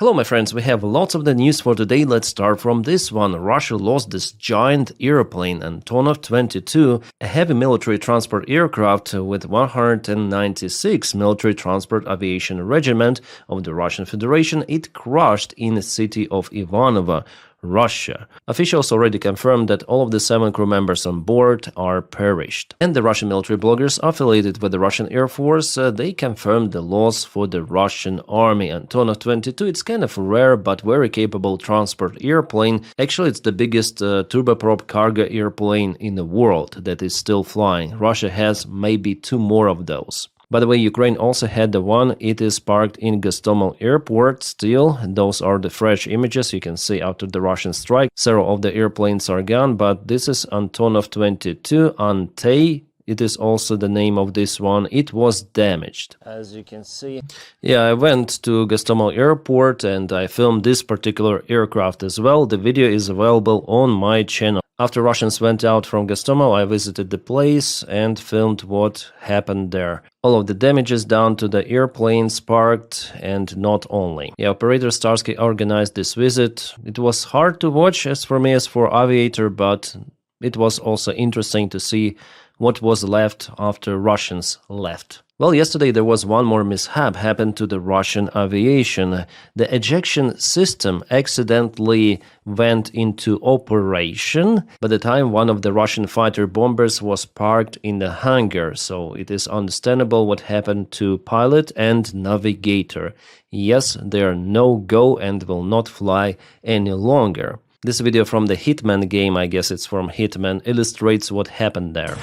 Hello my friends, we have lots of the news for today. Let's start from this one. Russia lost this giant airplane, Antonov 22, a heavy military transport aircraft with 196 military transport aviation regiment of the Russian Federation. It crashed in the city of Ivanovo, Russia. Officials already confirmed that all of the 7 crew members on board are perished. And the Russian military bloggers affiliated with the Russian Air Force, they confirmed the loss for the Russian army. Antonov 22, it's kind of rare but very capable transport airplane. Actually, it's the biggest turboprop cargo airplane in the world that is still flying. Russia has maybe 2 more of those. By the way, Ukraine also had the one. It is parked in Gostomel airport still. Those are the fresh images you can see after the Russian strike. Several of the airplanes are gone, but this is Antonov 22, Ante. It is also the name of this one. It was damaged, as you can see. Yeah, I went to Gostomel airport and I filmed this particular aircraft as well. The video is available on my channel. After Russians went out from Gostomel, I visited the place and filmed what happened there. All of the damages down to the airplanes parked, and not only. The operator Starsky organized this visit. It was hard to watch as for me as for aviator, but it was also interesting to see what was left after Russians left. Well, yesterday there was one more mishap happened to the Russian aviation. The ejection system accidentally went into operation. By the time one of the Russian fighter bombers was parked in the hangar, so it is understandable what happened to pilot and navigator. Yes, they are no-go and will not fly any longer. This video from the Hitman game, I guess it's from Hitman, illustrates what happened there.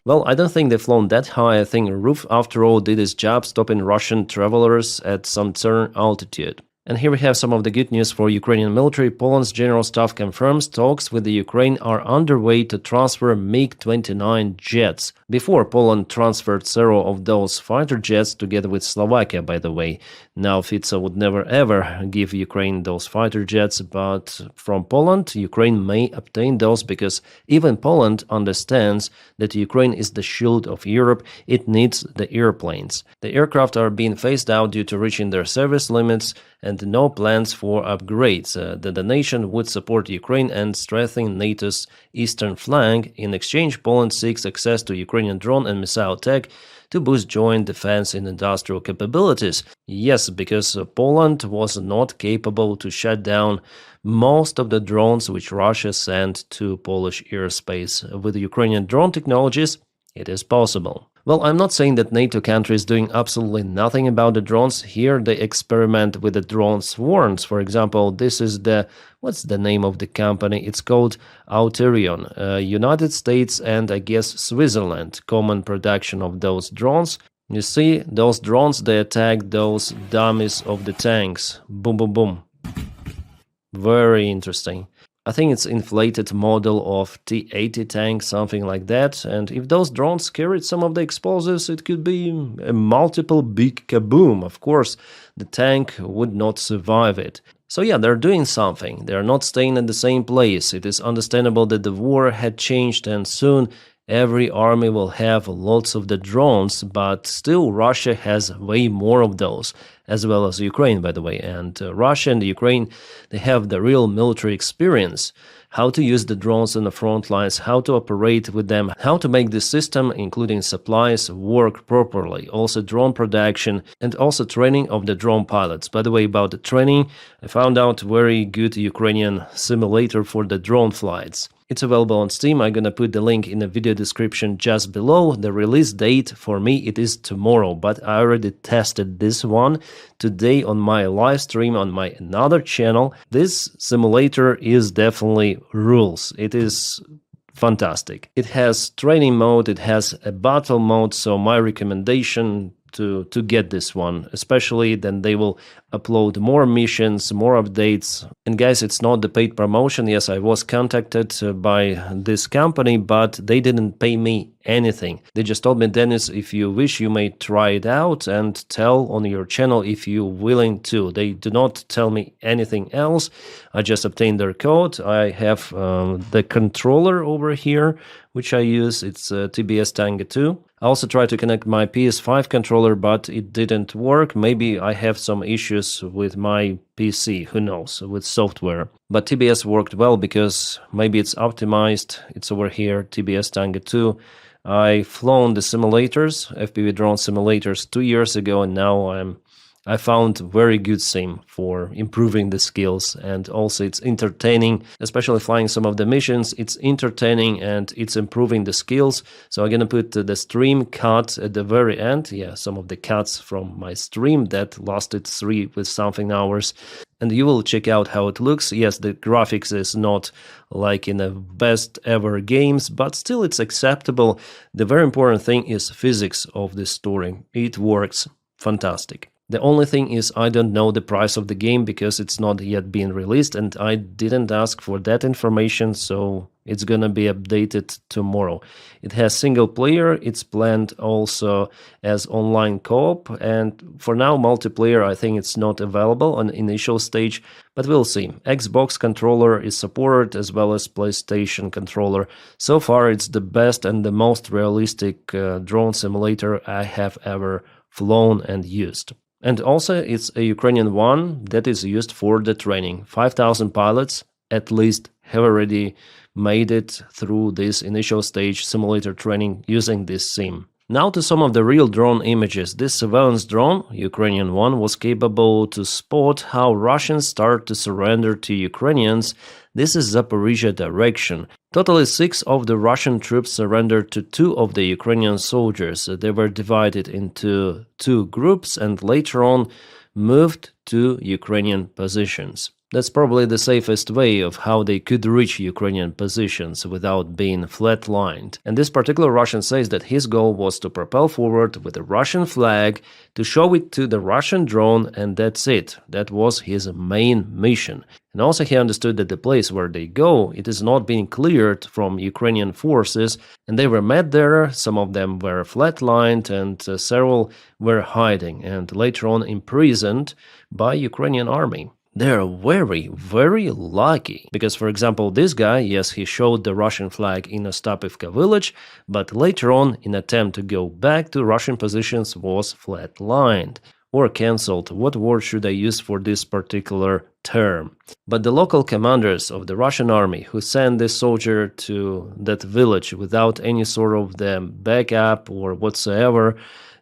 Well, I don't think they've flown that high. I think Ruf, after all, did his job stopping Russian travelers at some certain altitude. And here we have some of the good news for Ukrainian military. Poland's general staff confirms talks with the Ukraine are underway to transfer MiG-29 jets. Before, Poland transferred several of those fighter jets together with Slovakia, by the way. Now, Fico would never ever give Ukraine those fighter jets, but from Poland, Ukraine may obtain those because even Poland understands that Ukraine is the shield of Europe. It needs the airplanes. The aircraft are being phased out due to reaching their service limits and no plans for upgrades. The nation would support Ukraine and strengthen NATO's eastern flank. In exchange, Poland seeks access to Ukrainian drone and missile tech to boost joint defense and industrial capabilities. Yes, because Poland was not capable to shut down most of the drones which Russia sent to Polish airspace. With Ukrainian drone technologies, it is possible. Well, I'm not saying that NATO countries doing absolutely nothing about the drones. Here they experiment with the drone swarms. For example, this is what's the name of the company? It's called Auterion. United States and I guess Switzerland, common production of those drones. You see, those drones, they attack those dummies of the tanks. Boom, boom, boom. Very interesting. I think it's inflated model of T-80 tank, something like that. And if those drones carried some of the explosives, it could be a multiple big kaboom. Of course, the tank would not survive it. So yeah, they're doing something. They're not staying at the same place. It is understandable that the war had changed and soon every army will have lots of the drones, but still Russia has way more of those, as well as Ukraine, by the way. And Russia and Ukraine, they have the real military experience, how to use the drones on the front lines, how to operate with them, how to make the system, including supplies, work properly. Also drone production and also training of the drone pilots. By the way, about the training, I found out very good Ukrainian simulator for the drone flights. It's available on Steam. I'm gonna put the link in the video description just below. The release date for me, it is tomorrow, but I already tested this one today on my live stream on my another channel. This simulator is definitely rules. It is fantastic. It has training mode, it has a battle mode, so my recommendation to get this one, especially then they will upload more missions, more updates. And guys, it's not the paid promotion. Yes, I was contacted by this company, but they didn't pay me anything. They just told me, Dennis, if you wish, you may try it out and tell on your channel if you're willing to. They do not tell me anything else. I just obtained their code. I have the controller over here, which I use. It's TBS Tango 2. I also tried to connect my PS5 controller, but it didn't work. Maybe I have some issues with my PC, who knows, with software. But TBS worked well because maybe it's optimized. It's over here, TBS Tango 2. I flown the simulators, FPV drone simulators 2 years ago, and now I found very good sim for improving the skills, and also it's entertaining, especially flying some of the missions. It's entertaining and it's improving the skills. So I'm gonna put the stream cut at the very end. Yeah, some of the cuts from my stream that lasted 3 with something hours. And you will check out how it looks. Yes, the graphics is not like in the best ever games, but still it's acceptable. The very important thing is physics of the story. It works fantastic. The only thing is I don't know the price of the game because it's not yet been released and I didn't ask for that information, so it's gonna be updated tomorrow. It has single player, it's planned also as online co-op, and for now multiplayer I think it's not available on initial stage, but we'll see. Xbox controller is supported as well as PlayStation controller. So far it's the best and the most realistic drone simulator I have ever flown and used. And also it's a Ukrainian one that is used for the training. 5,000 pilots at least have already made it through this initial stage simulator training using this sim. Now to some of the real drone images. This surveillance drone, Ukrainian one, was capable to spot how Russians start to surrender to Ukrainians. This is Zaporizhia direction. Totally 6 of the Russian troops surrendered to 2 of the Ukrainian soldiers. They were divided into 2 groups and later on moved to Ukrainian positions. That's probably the safest way of how they could reach Ukrainian positions without being flatlined. And this particular Russian says that his goal was to propel forward with a Russian flag, to show it to the Russian drone, and that's it. That was his main mission. And also he understood that the place where they go, it is not being cleared from Ukrainian forces, and they were met there. Some of them were flatlined and several were hiding and later on imprisoned by Ukrainian army. They're very, very lucky. Because, for example, this guy, yes, he showed the Russian flag in Ostapivka village, but later on, in attempt to go back to Russian positions, was flatlined or cancelled. What word should I use for this particular term? But the local commanders of the Russian army who sent this soldier to that village without any sort of the backup or whatsoever,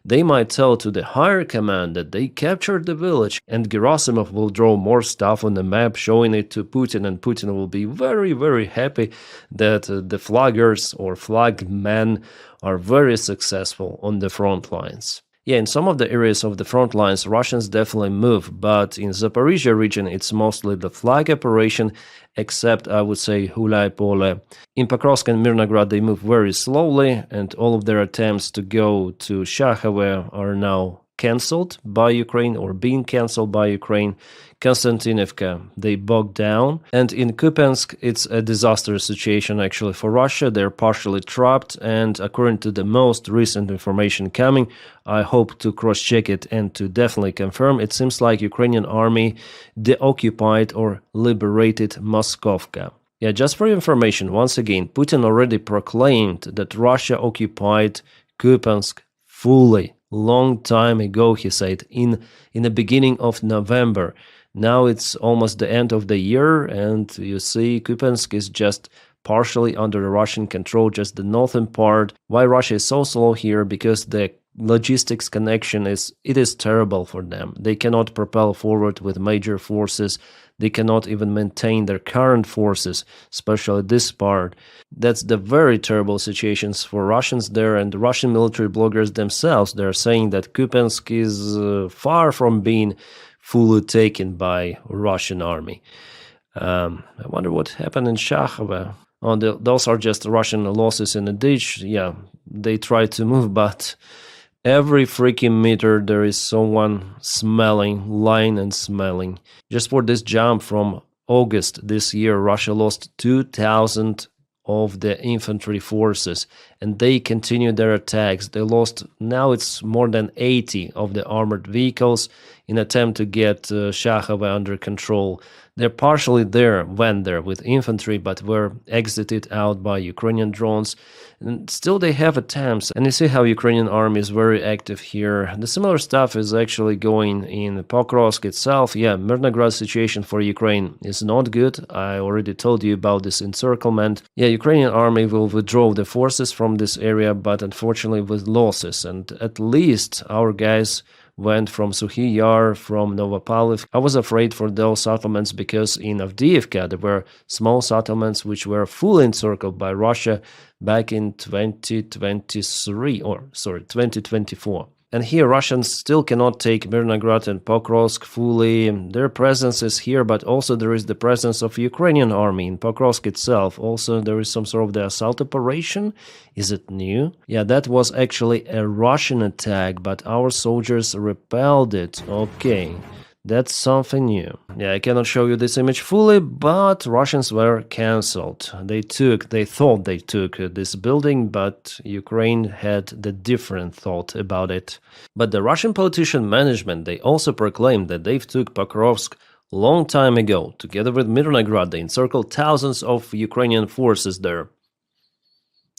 they might tell to the higher command that they captured the village, and Gerasimov will draw more stuff on the map showing it to Putin, and Putin will be very, very happy that the flaggers or flagmen are very successful on the front lines. Yeah, in some of the areas of the front lines, Russians definitely move, but in Zaporizhia region, it's mostly the flag operation, except, I would say, Hulai-Pole. In Pokrovsk and Mirnograd, they move very slowly, and all of their attempts to go to Shakhove are now cancelled by Ukraine or being cancelled by Ukraine. Konstantinivka, they bogged down. And in Kupiansk, it's a disastrous situation actually for Russia. They're partially trapped, and according to the most recent information coming, I hope to cross-check it and to definitely confirm, it seems like Ukrainian army deoccupied or liberated Moskovka. Yeah, just for information, once again, Putin already proclaimed that Russia occupied Kupiansk fully. Long time ago, he said, in the beginning of November. Now it's almost the end of the year, and you see Kupiansk is just partially under Russian control, just the northern part. Why Russia is so slow here? Because the logistics connection is terrible for them. They cannot propel forward with major forces. They cannot even maintain their current forces, especially this part. That's the very terrible situations for Russians there, and the Russian military bloggers themselves, they're saying that Kupiansk is far from being fully taken by Russian army. I wonder what happened in Shakhove. Oh, those are just Russian losses in the ditch. Yeah, they tried to move, but every freaking meter there is someone lying and smelling. Just for this jump from August this year, Russia lost 2,000 of the infantry forces, and they continued their attacks. They lost, now it's more than 80 of the armored vehicles in attempt to get Shahova under control. They're partially went there with infantry, but were exited out by Ukrainian drones. And still they have attempts, and you see how Ukrainian army is very active here. The similar stuff is actually going in Pokrovsk itself. Yeah, Mirnograd situation for Ukraine is not good. I already told you about this encirclement. Yeah, Ukrainian army will withdraw the forces from this area, but unfortunately with losses. And at least our guys went from Suhy Yar, from Novopavlivsk. I was afraid for those settlements because in Avdiivka there were small settlements which were fully encircled by Russia back in 2024. And here Russians still cannot take Mirnograd and Pokrovsk fully. Their presence is here, but also there is the presence of Ukrainian army in Pokrovsk itself. Also there is some sort of the assault operation. Is it new? Yeah, that was actually a Russian attack, but our soldiers repelled it. Okay. That's something new. Yeah, I cannot show you this image fully, but Russians were cancelled. They thought they took this building, but Ukraine had the different thought about it. But the Russian politician management, they also proclaimed that they took Pokrovsk long time ago. Together with Mirnograd, they encircled thousands of Ukrainian forces there.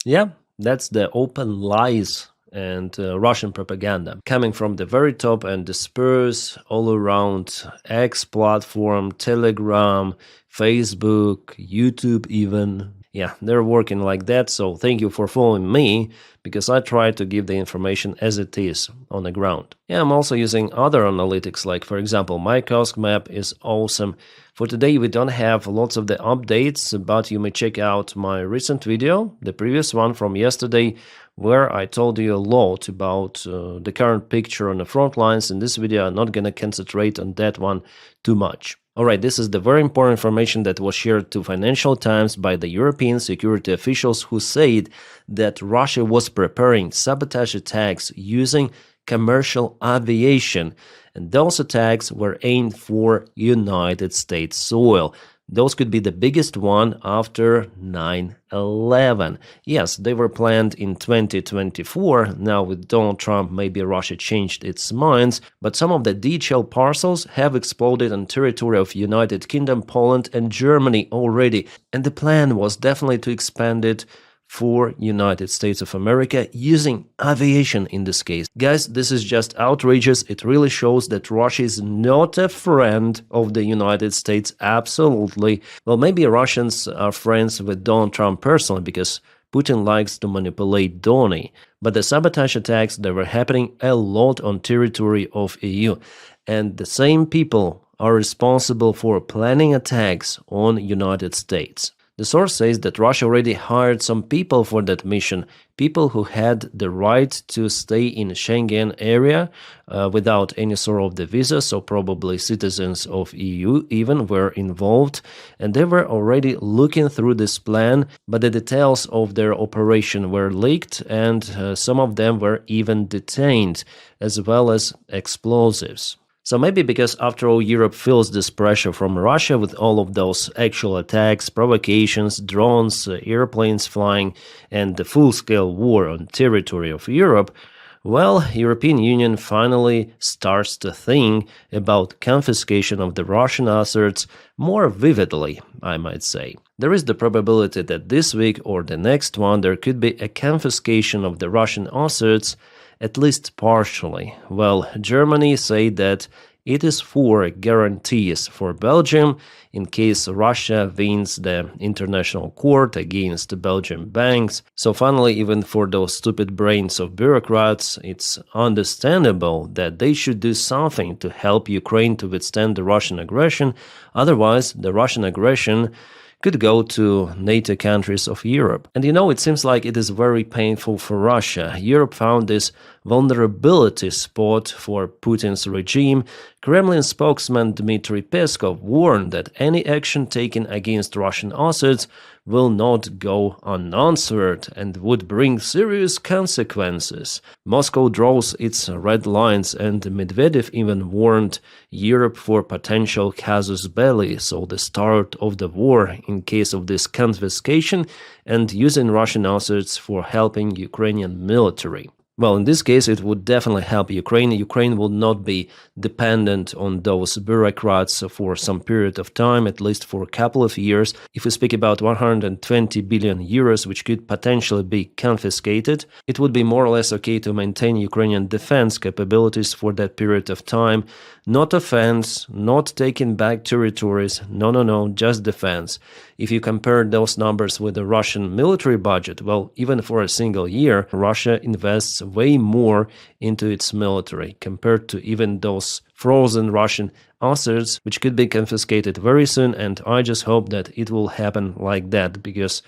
Yeah, that's the open lies and Russian propaganda coming from the very top and disperse all around X platform, Telegram, Facebook, YouTube even. Yeah, they're working like that, so thank you for following me, because I try to give the information as it is on the ground. Yeah, I'm also using other analytics, like for example, my Kursk map is awesome. For today we don't have lots of the updates, but you may check out my recent video, the previous one from yesterday, where I told you a lot about the current picture on the front lines. In this video I'm not gonna concentrate on that one too much. Alright, this is the very important information that was shared to Financial Times by the European security officials who said that Russia was preparing sabotage attacks using commercial aviation, and those attacks were aimed for United States soil. Those could be the biggest one after 9/11. Yes, they were planned in 2024. Now with Donald Trump, maybe Russia changed its minds, but some of the DHL parcels have exploded on territory of United Kingdom, Poland and Germany already. And the plan was definitely to expand it for United States of America using aviation in this case. Guys, this is just outrageous. It really shows that Russia is not a friend of the United States. Absolutely. Well, maybe Russians are friends with Donald Trump personally because Putin likes to manipulate Donny. But the sabotage attacks, they were happening a lot on territory of EU. And the same people are responsible for planning attacks on United States. The source says that Russia already hired some people for that mission, people who had the right to stay in Schengen area without any sort of the visa, so probably citizens of EU even were involved, and they were already looking through this plan, but the details of their operation were leaked, and some of them were even detained, as well as explosives. So maybe because after all Europe feels this pressure from Russia with all of those actual attacks, provocations, drones, airplanes flying and the full-scale war on territory of Europe, well, European Union finally starts to think about confiscation of the Russian assets more vividly, I might say. There is the probability that this week or the next one there could be a confiscation of the Russian assets, at least partially. Well, Germany said that it is for guarantees for Belgium in case Russia wins the international court against the Belgian banks. So finally, even for those stupid brains of bureaucrats, it's understandable that they should do something to help Ukraine to withstand the Russian aggression. Otherwise, the Russian aggression could go to NATO countries of Europe. And you know, it seems like it is very painful for Russia. Europe found this vulnerability spot for Putin's regime, Kremlin spokesman Dmitry Peskov warned that any action taken against Russian assets will not go unanswered and would bring serious consequences. Moscow draws its red lines, and Medvedev even warned Europe for potential casus belli, so the start of the war in case of this confiscation and using Russian assets for helping Ukrainian military. Well, in this case, it would definitely help Ukraine. Ukraine will not be dependent on those bureaucrats for some period of time, at least for a couple of years. If we speak about 120 billion euros, which could potentially be confiscated, it would be more or less okay to maintain Ukrainian defense capabilities for that period of time. Not offense, not taking back territories, no, just defense. If you compare those numbers with the Russian military budget, well, even for a single year, Russia invests way more into its military compared to even those frozen Russian assets, which could be confiscated very soon. And I just hope that it will happen like that, because,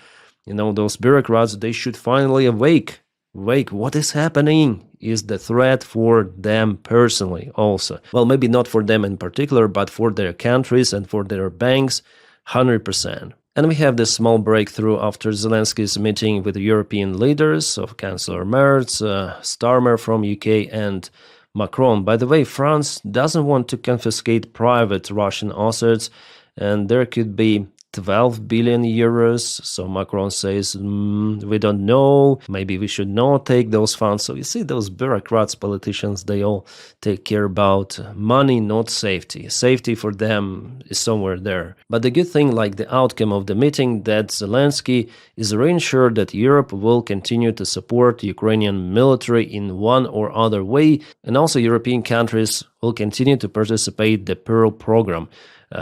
those bureaucrats, they should finally awake. What is happening? Is the threat for them personally also. Well, maybe not for them in particular, but for their countries and for their banks, 100%. And we have this small breakthrough after Zelensky's meeting with European leaders of Chancellor Merz, Starmer from UK, and Macron. By the way, France doesn't want to confiscate private Russian assets, and there could be 12 billion euros. So Macron says, we don't know, maybe we should not take those funds. So you see, those bureaucrats, politicians, they all take care about money, not safety. Safety for them is somewhere there. But the good thing, like the outcome of the meeting, that Zelensky is reassured that Europe will continue to support Ukrainian military in one or other way, and also European countries will continue to participate in the Pearl program.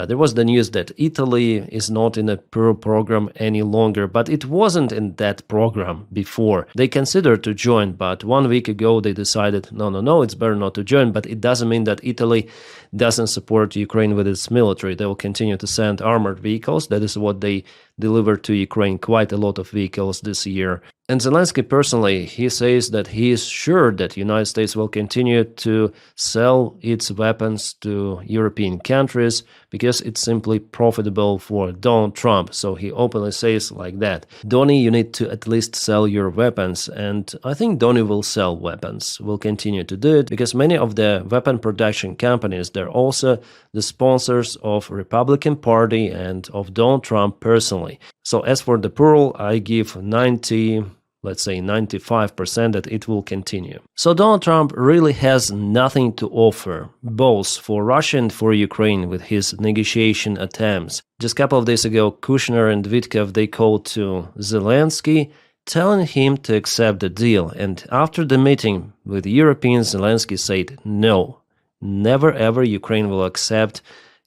There was the news that Italy is not in a Pearl program any longer, but it wasn't in that program before. They considered to join, but 1 week ago they decided, no, it's better not to join. But it doesn't mean that Italy doesn't support Ukraine with its military. They will continue to send armored vehicles. That is what they delivered to Ukraine, quite a lot of vehicles this year. And Zelensky personally, he says that he is sure that the United States will continue to sell its weapons to European countries because it's simply profitable for Donald Trump. So he openly says like that. Donny, you need to at least sell your weapons. And I think Donny will sell weapons, will continue to do it, because many of the weapon production companies, they're also the sponsors of Republican Party and of Donald Trump personally. So as for the Pearl, I give 95% that it will continue. So Donald Trump really has nothing to offer, both for Russia and for Ukraine, with his negotiation attempts. Just a couple of days ago, Kushner and Vitkov, they called to Zelensky, telling him to accept the deal. And after the meeting with the Europeans, Zelensky said, no, never ever Ukraine will accept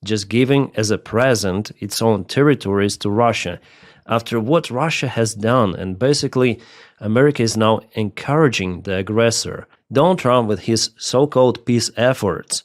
just giving as a present its own territories to Russia. After what Russia has done, and basically America is now encouraging the aggressor. Donald Trump, with his so-called peace efforts,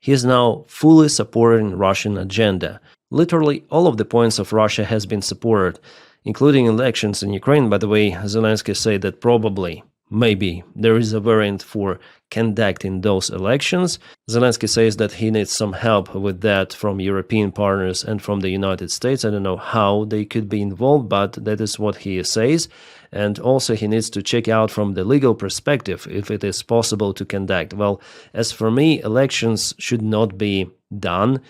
he is now fully supporting Russian agenda. Literally all of the points of Russia has been supported, including elections in Ukraine. By the way, Zelensky said that probably, maybe, there is a variant for conducting those elections. Zelensky says that he needs some help with that from European partners and from the United States. I don't know how they could be involved, but that is what he says. And also he needs to check out from the legal perspective if it is possible to conduct. Well, as for me, elections should not be done,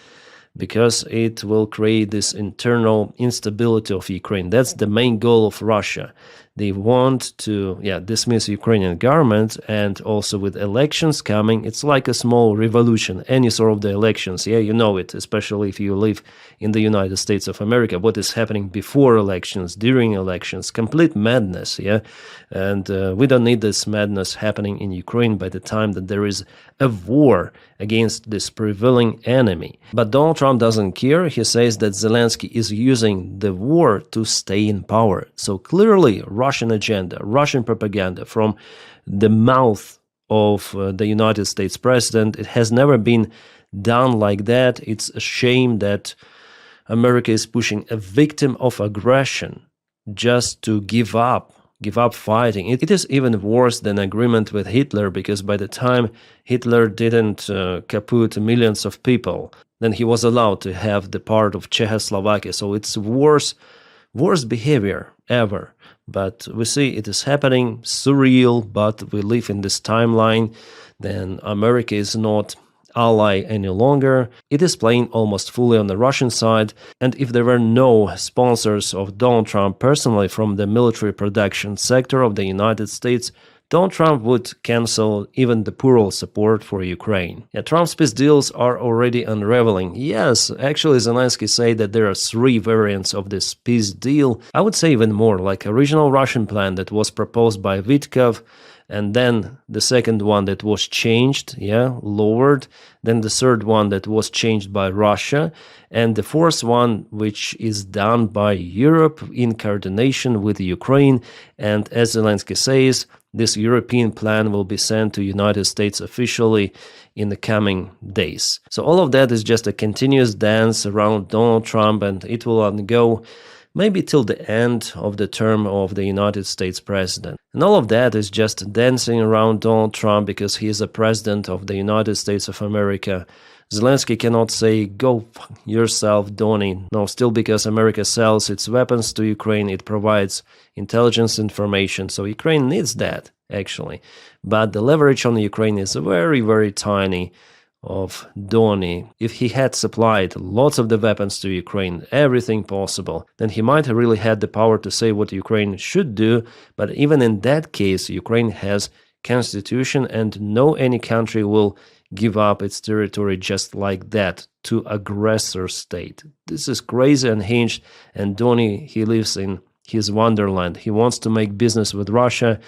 because it will create this internal instability of Ukraine. That's the main goal of Russia. They want to dismiss Ukrainian government, and also with elections coming, it's like a small revolution, any sort of the elections. Yeah, you know it, especially if you live in the United States of America. What is happening before elections, during elections, complete madness, yeah? And we don't need this madness happening in Ukraine by the time that there is a war against this prevailing enemy. But Donald Trump doesn't care. He says that Zelensky is using the war to stay in power. So clearly, Russian agenda, Russian propaganda from the mouth of the United States president. It has never been done like that. It's a shame that America is pushing a victim of aggression just to give up give up fighting. It is even worse than agreement with Hitler, because by the time Hitler didn't kaput millions of people, then he was allowed to have the part of Czechoslovakia. So it's worst behavior ever. But we see it is happening, surreal, but we live in this timeline. Then America is not ally any longer. It is playing almost fully on the Russian side, and if there were no sponsors of Donald Trump personally from the military production sector of the United States, Donald Trump would cancel even the plural support for Ukraine. Yeah, Trump's peace deals are already unraveling. Yes, actually Zelensky said that there are 3 variants of this peace deal. I would say even more, like original Russian plan that was proposed by Vitkov, and then the second one that was changed, lowered, then the third one that was changed by Russia, and the fourth one which is done by Europe in coordination with Ukraine. And as Zelensky says, this European plan will be sent to United States officially in the coming days. So all of that is just a continuous dance around Donald Trump, and it will go maybe till the end of the term of the United States president. And all of that is just dancing around Donald Trump because he is a president of the United States of America. Zelensky cannot say, go fuck yourself, Donny. No, still because America sells its weapons to Ukraine, it provides intelligence information, so Ukraine needs that, actually. But the leverage on Ukraine is very, very tiny of Donny. If he had supplied lots of the weapons to Ukraine, everything possible, then he might have really had the power to say what Ukraine should do. But even in that case, Ukraine has constitution, and no any country will give up its territory just like that to aggressor state. This is crazy, unhinged, and Donny, he lives in his wonderland. He wants to make business with Russia.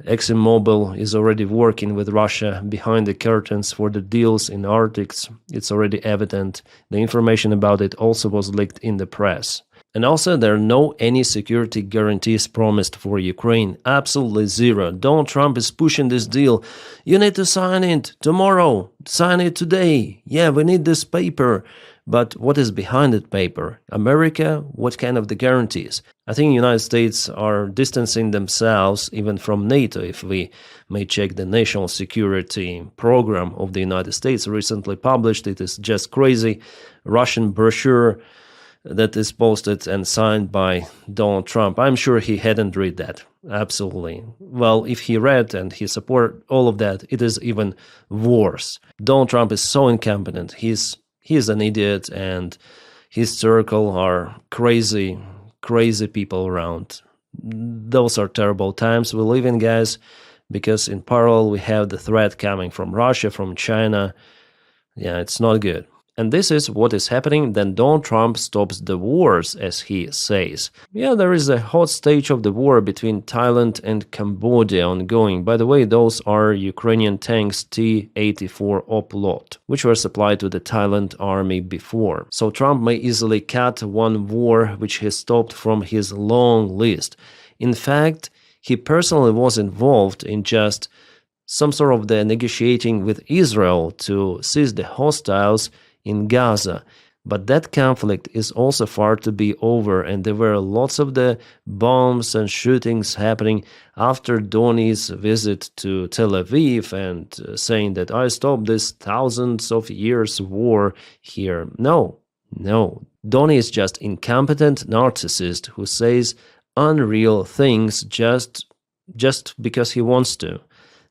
ExxonMobil is already working with Russia behind the curtains for the deals in Arctic. It's already evident. The information about it also was leaked in the press. And also, there are no any security guarantees promised for Ukraine. Absolutely zero. Donald Trump is pushing this deal. You need to sign it tomorrow. Sign it today. Yeah, we need this paper. But what is behind that paper? America? What kind of the guarantees? I think the United States are distancing themselves even from NATO, if we may check the national security program of the United States recently published. It is just crazy. Russian brochure that is posted and signed by Donald Trump. I'm sure he hadn't read that. Absolutely. Well, if he read and he support all of that, it is even worse. Donald Trump is so incompetent. He's an idiot, and his circle are crazy people around. Those are terrible times we live in, guys, because in parallel we have the threat coming from Russia, from China. Yeah, it's not good. And this is what is happening. Then Donald Trump stops the wars, as he says. Yeah, there is a hot stage of the war between Thailand and Cambodia ongoing. By the way, those are Ukrainian tanks T-84 Oplot, which were supplied to the Thailand army before. So Trump may easily cut one war which he stopped from his long list. In fact, he personally was involved in just some sort of the negotiating with Israel to cease the hostiles in Gaza. But that conflict is also far to be over, and there were lots of the bombs and shootings happening after Donny's visit to Tel Aviv and saying that I stopped this thousands of years war here. No. Donny is just incompetent narcissist who says unreal things just because he wants to.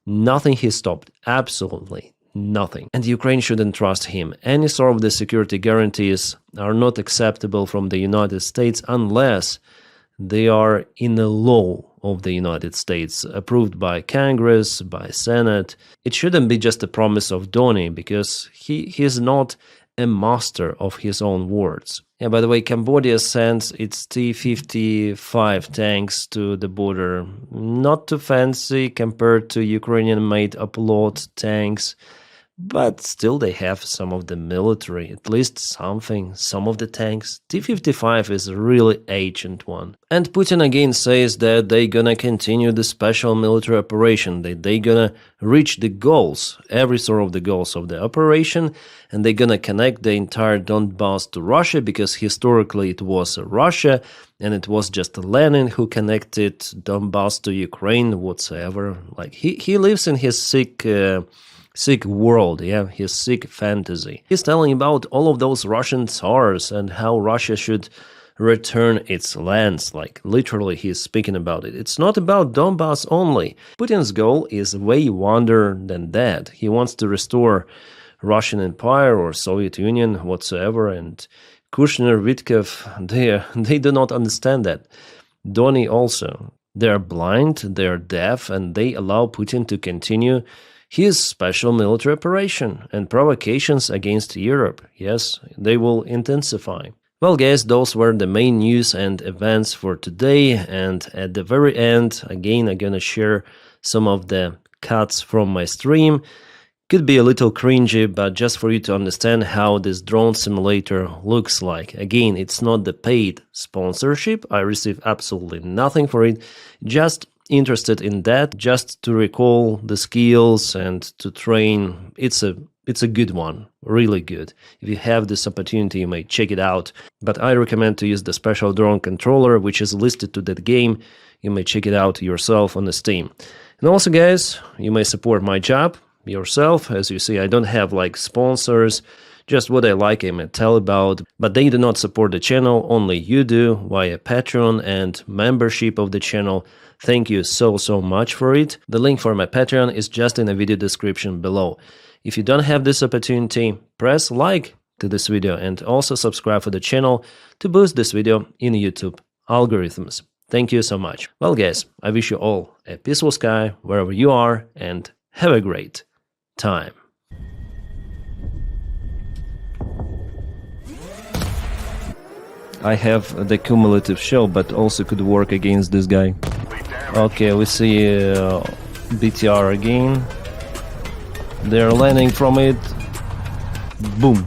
Nothing he stopped. Absolutely nothing. And Ukraine shouldn't trust him. Any sort of the security guarantees are not acceptable from the United States unless they are in the law of the United States, approved by Congress, by Senate. It shouldn't be just a promise of Donny, because he is not a master of his own words. Yeah, by the way, Cambodia sends its T-55 tanks to the border. Not too fancy compared to Ukrainian-made Oplot tanks, But still they have some of the military, at least something, some of the tanks. T-55 is a really ancient one. And Putin again says that they gonna continue the special military operation, that they gonna reach the goals, every sort of the goals of the operation, and they gonna connect the entire Donbass to Russia, because historically it was Russia, and it was just Lenin who connected Donbass to Ukraine, whatsoever. Like, he lives in his sick world, yeah, his sick fantasy. He's telling about all of those Russian tsars and how Russia should return its lands, like literally he's speaking about it. It's not about Donbass only. Putin's goal is way wider than that. He wants to restore Russian Empire or Soviet Union, whatsoever, and Kushner, Witkov, they do not understand that. Donny also. They are blind, they are deaf, and they allow Putin to continue his special military operation and provocations against Europe. Yes, they will intensify. Well, guys, those were the main news and events for today, and at the very end, again, I'm gonna share some of the cuts from my stream. Could be a little cringy, but just for you to understand how this drone simulator looks like. Again, it's not the paid sponsorship, I receive absolutely nothing for it, just interested in that, just to recall the skills and to train. It's a good one, really good. If you have this opportunity, you may check it out, but I recommend to use the special drone controller which is listed to that game. You may check it out yourself on the Steam. And also, guys, you may support my job yourself. As you see, I don't have like sponsors, just what I like I may tell about, but they do not support the channel, only you do via Patreon and membership of the channel. Thank you so much for it. The link for my Patreon is just in the video description below. If you don't have this opportunity, press like to this video and also subscribe for the channel to boost this video in YouTube algorithms. Thank you so much. Well, guys, I wish you all a peaceful sky wherever you are and have a great time. I have the cumulative shell, but also could work against this guy. Okay, we see BTR again. They're landing from it. Boom.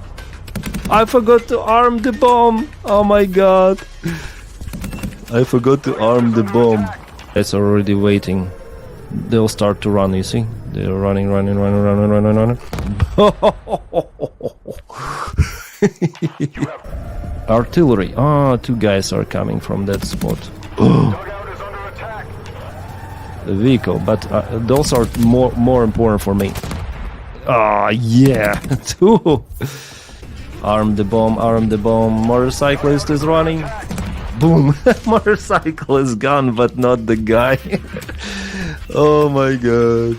I forgot to arm the bomb. Oh my god. I forgot to arm the bomb. It's already waiting. They'll start to run, you see? They're running. Artillery. Ah, two guys are coming from that spot. The vehicle, but those are more important for me. Ah, yeah, two. Arm the bomb. Motorcyclist is running. Boom. Motorcycle is gone, but not the guy. Oh my god.